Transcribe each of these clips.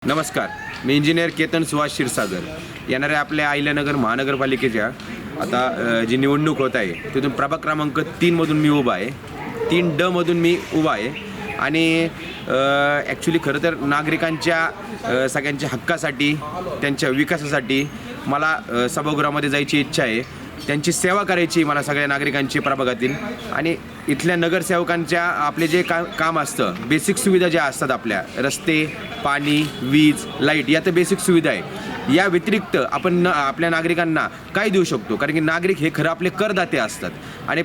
नमस्कार, मी इंजिनियर केतन सुहास क्षीरसागर. येणाऱ्या आपल्या अहिल्यानगर महानगरपालिकेच्या आता जी निवडणूक होत आहे तिथून प्रभाग क्रमांक 3मधून मी उभा आहे. 3D मधून मी उभा आहे आणि ॲक्च्युली खरं तर नागरिकांच्या सगळ्यांच्या हक्कासाठी, त्यांच्या विकासासाठी मला सभागृहामध्ये जायची इच्छा आहे. त्यांची सेवा करायची मला सगळ्या नागरिकांची प्रभागातील. आणि इथल्या नगरसेवकांच्या आपले जे काम असतं, बेसिक सुविधा ज्या असतात, आपल्या रस्ते, पाणी, वीज, लाईट, या तर बेसिक सुविधा आहे. या व्यतिरिक्त आपण आपल्या नागरिकांना काय देऊ शकतो? कारण की नागरिक हे खरं आपले करदाते असतात आणि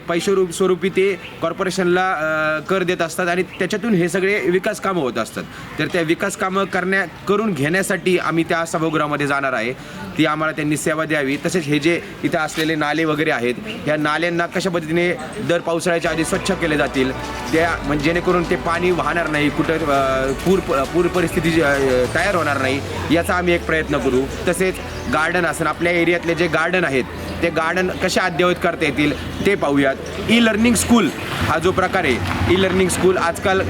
स्वरूपी ते कॉर्पोरेशनला कर देत असतात आणि त्याच्यातून हे सगळे विकास कामं होत असतात. तर त्या विकास कामं करून घेण्यासाठी आम्ही त्या सभागृहामध्ये जाणार आहे. ती आम्हाला त्यांनी सेवा द्यावी. तसेच हे जे इथं असलेले नाले वगैरे आहेत, ह्या नाल्यांना कशा पद्धतीने दर पावसाळ्याच्या आधी स्वच्छ केले जातील, त्या म्हणजे जेणेकरून ते पाणी वाहणार नाही, कुठं पूर परिस्थिती तयार होणार नाही, याचा आम्ही एक प्रयत्न करू. तसेच गार्डन असेल, आपल्या एरियातले जे गार्डन आहेत ते गार्डन कसे अद्ययावत करता येतील ते पाहूयात. ई लर्निंग स्कूल हा जो प्रकार आहे, ई लर्निंग स्कूल आजकाल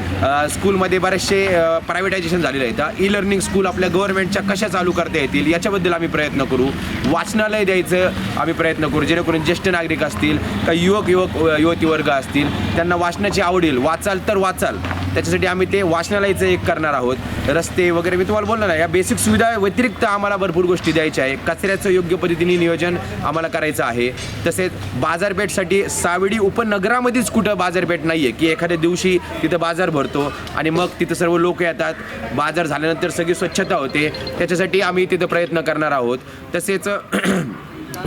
स्कूलमध्ये बरेचसे प्रायव्हेटायझेशन झालेलं आहे. तर ई लर्निंग स्कूल आपल्या गव्हर्नमेंटच्या कशा चालू करता येतील याच्याबद्दल आम्ही प्रयत्न करू. वाचनालय द्यायचं आम्ही प्रयत्न करू, जेणेकरून ज्येष्ठ नागरिक असतील, काही युवती वर्ग असतील, त्यांना वाचनाची आवड येईल. वाचाल तर वाचाल, त्याच्यासाठी आम्ही ते वाचनालयाचं एक करणार आहोत. रस्ते वगैरे मी तुम्हाला बोललो ना, या बेसिक सुविधा व्यतिरिक्त आम्हाला भरपूर गोष्टी द्यायच्या आहे. कचऱ्याचं योग्य पद्धतीने नियोजन आम्हाला करायचं आहे. तसेच बाजारपेठसाठी सावेडी उपनगरामध्येच कुठं बाजारपेठ नाही आहे की एखाद्या दिवशी तिथं बाजार भरतो आणि मग तिथं सर्व लोक येतात, बाजार झाल्यानंतर सगळी स्वच्छता होते. त्याच्यासाठी आम्ही तिथं प्रयत्न करणार आहोत. तसेच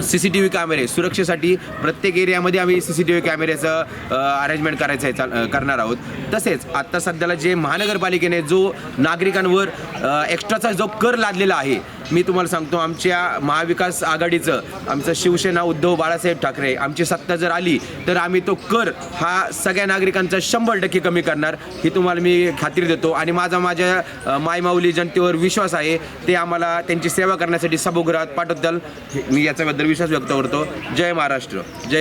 CCTV कॅमेरे सुरक्षेसाठी प्रत्येक एरियामध्ये आम्ही CCTV कॅमेऱ्याचं अरेंजमेंट करणार आहोत. तसेच आत्ता सध्याला जे महानगरपालिकेने जो नागरिकांवर एक्स्ट्राचा जो कर लादलेला आहे, मी तुम्हाला सांगतो, आमच्या महाविकास आघाडीचं, आमचं शिवसेना उद्धव बाळासाहेब ठाकरे आमची सत्ता जर आली तर आम्ही तो कर हा सगळ्या नागरिकांचा 100% कमी करणार, ही तुम्हाला मी खात्री देतो. आणि माझ्या मायमाऊली जनतेवर विश्वास आहे. ते आम्हाला त्यांची सेवा करण्यासाठी सभागृहात पाठवतील, मी याच्याबद्दल विश्वास व्यक्त करतो. जय महाराष्ट्र, जय